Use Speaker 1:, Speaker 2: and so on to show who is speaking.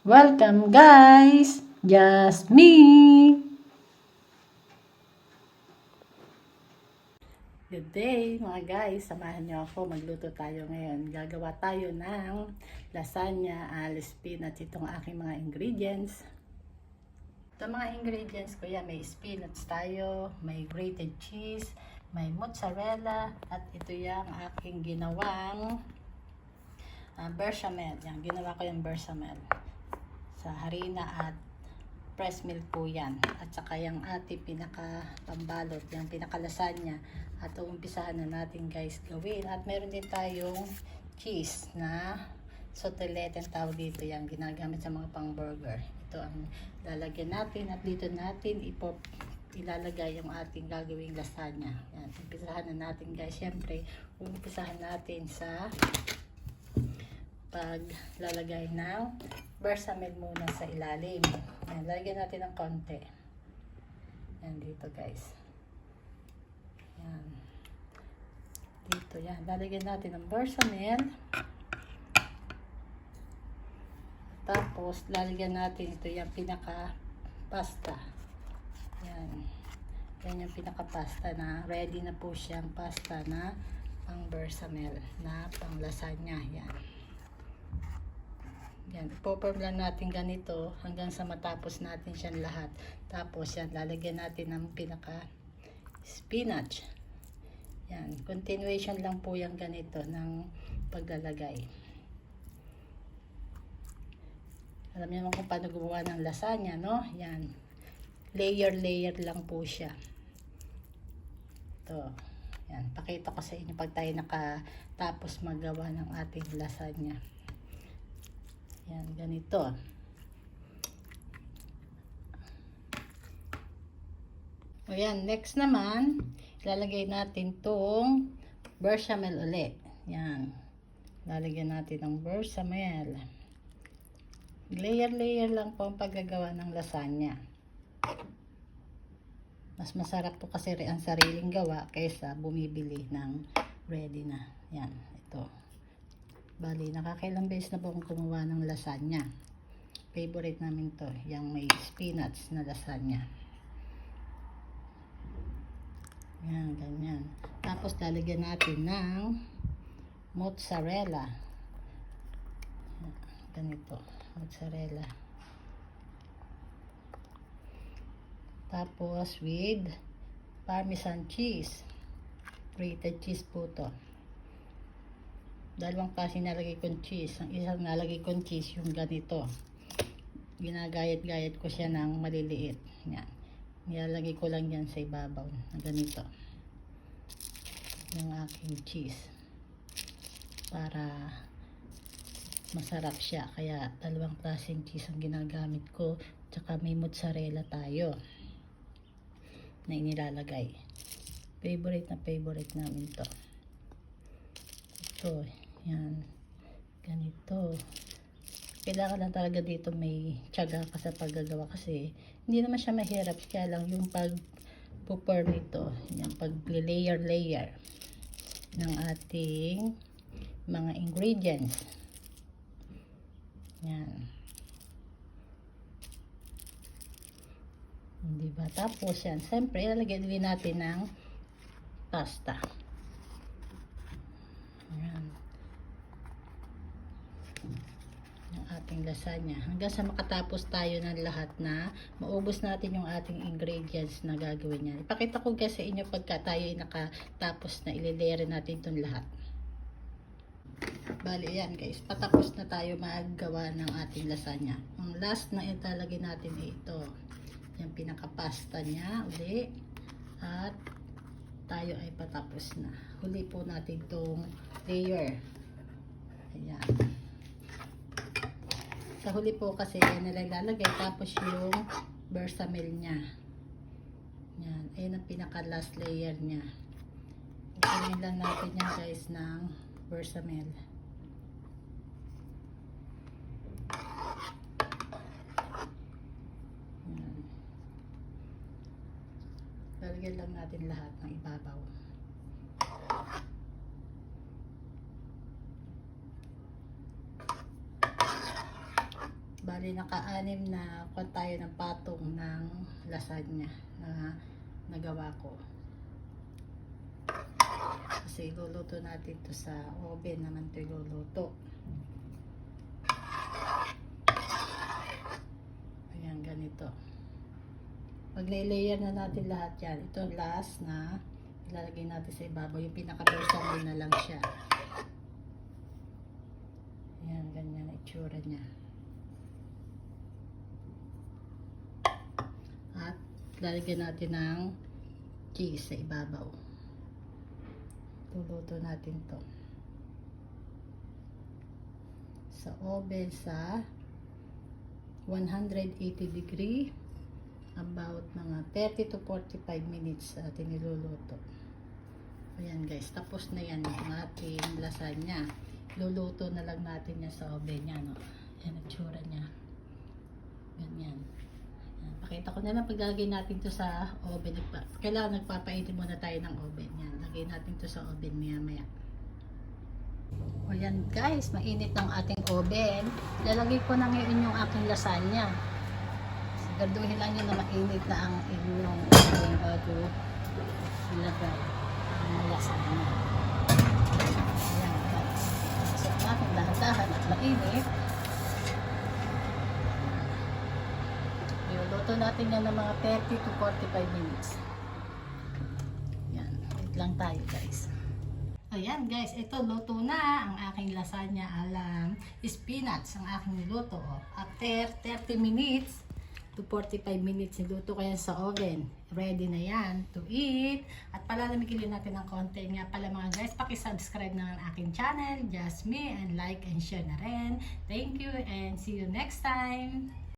Speaker 1: Welcome guys! Just me! Good day mga guys! Samahan niyo ako. Magluto tayo ngayon. Gagawa tayo ng lasagna, spinach. Itong aking mga ingredients. Itong mga ingredients ko yan. May spinach tayo, may grated cheese, may mozzarella, at ito yung aking ginawang bechamel. Yan, ginawa ko yung bechamel sa harina at press milk po yan. At saka yung ating pinaka pambalot, yung pinaka lasagna. At umpisahan na natin guys gawin. At meron din tayong cheese na sotelette ang tawag dito, yung ginagamit sa mga pang burger. Ito ang lalagyan natin at dito natin ilalagay yung ating gagawing lasagna. Yan, umpisahan na natin guys. Siyempre, umpisahan natin sa paglalagay ng bechamel muna sa ilalim. Yan, lalagyan natin ng konti. Yan dito guys. Yan. Dito yan. Lalagyan natin ng bechamel. Tapos lalagyan natin ito yung pinaka pasta. Yan. Yan yung pinaka pasta na ready na po siyang pasta na pang bechamel na pang lasagna. Yan. Yan, ipoform lang natin ganito hanggang sa matapos natin siyan lahat. Tapos yan, lalagyan natin ng pinaka spinach. Yan, continuation lang po yung ganito ng paglalagay. Alam niyo naman kung paano gumawa ng lasagna, no? Yan, layer lang po siya. Ito, yan, pakita ko sa inyo pag tayo nakatapos magawa ng ating lasagna. Yan, ganito. O yan, next naman, ilalagay natin tong bechamel ulit. Yan. Lalagyan natin ng bechamel. Layer lang po ang paggagawa ng lasagna. Mas masarap po kasi ang sariling gawa kaysa bumibili ng ready na. Yan, ito. Bali, nakakailang beses na po akong gumawa ng lasagna. Favorite namin to, yung may spinach na lasagna. Yan, ganyan. Tapos, lalagyan natin ng mozzarella. Ganito, mozzarella. Tapos, with parmesan cheese. Grated cheese po to. Dalawang klase nalagay kong cheese. Ang isang nalagay kong cheese yung ganito. Ginagayat-gayat ko siya ng maliliit. Yan. Nilalagay ko lang yan sa ibabaw na ganito. Yung aking cheese. Para masarap siya. Kaya dalawang klaseng cheese ang ginagamit ko. Tsaka may mozzarella tayo na inilalagay. Favorite namin to. Ito. Yan. Ganito. Kailangan lang talaga dito may tiyaga ka sa paggagawa kasi hindi naman siya mahirap. Kaya lang yung pag-pour nito, yung pag-layer ng ating mga ingredients. Yan. Diba? Tapos yan. Siyempre, ilalagay din natin ng pasta. Yan. Yung ating lasagna. Hanggang sa makatapos tayo ng lahat na maubos natin yung ating ingredients na gagawin niya. Ipakita ko guys sa inyo pagka tayo ay nakatapos na ililere natin itong lahat. Bali yan guys. Patapos na tayo maggawa ng ating lasagna. Ang last na italagay natin ay ito. Yung pinakapasta niya uli. At tayo ay patapos na. Huli po natin itong layer. Ayan. Sa huli po kasi yan nilalagay tapos yung bechamel niya. Yan. Ayun ang pinaka last layer niya. Ikunin lang natin yan guys ng bechamel. Yan. Lalagyan lang natin lahat ng ibabaw. Bali, naka-anim na kuha tayo ng patong ng lasagna na nagawa ko. Kasi iluluto natin to sa oven naman to iluluto. Ayan, ganito. Pag nai-layer na natin lahat yan, ito last na ilalagay natin sa ibabaw. Yung pinaka-versatile na lang siya. Ayan, ganyan ang itsura niya. At lalagyan natin ng cheese sa ibabaw. Luluto natin to sa oven sa 180 degree, about mga 30 to 45 minutes atin niluluto. Ayan guys, tapos na yan ang ating lasagna. Luluto na lang natin yan sa oven yan. No? Yan ang tsura niya. Ganyan. Yan. Pakita ko na lang paglalagay natin to sa oven. Kailangan nagpapainit muna tayo ng oven. Yan. Lagay natin to sa oven maya. O yan guys, mainit ng ating oven. Lalagay ko na ngayon yung aking lasagna. Siguraduhin lang yun na mainit na ang inyong oven bago ilagay ang lasagna. Ayan guys. So natin dahan-dahan at mainit. Luto natin yan ng mga 30 to 45 minutes. Yan. Wait lang tayo guys. Ayan guys, ito luto na ang aking lasagna alam spinach ang aking niluto. After 30 minutes to 45 minutes niluto ko yan sa oven. Ready na yan to eat. At palalamigin natin ng konti. Nga pala mga guys, paki-subscribe na ang aking channel, Just Me, and like and share na rin. Thank you and see you next time.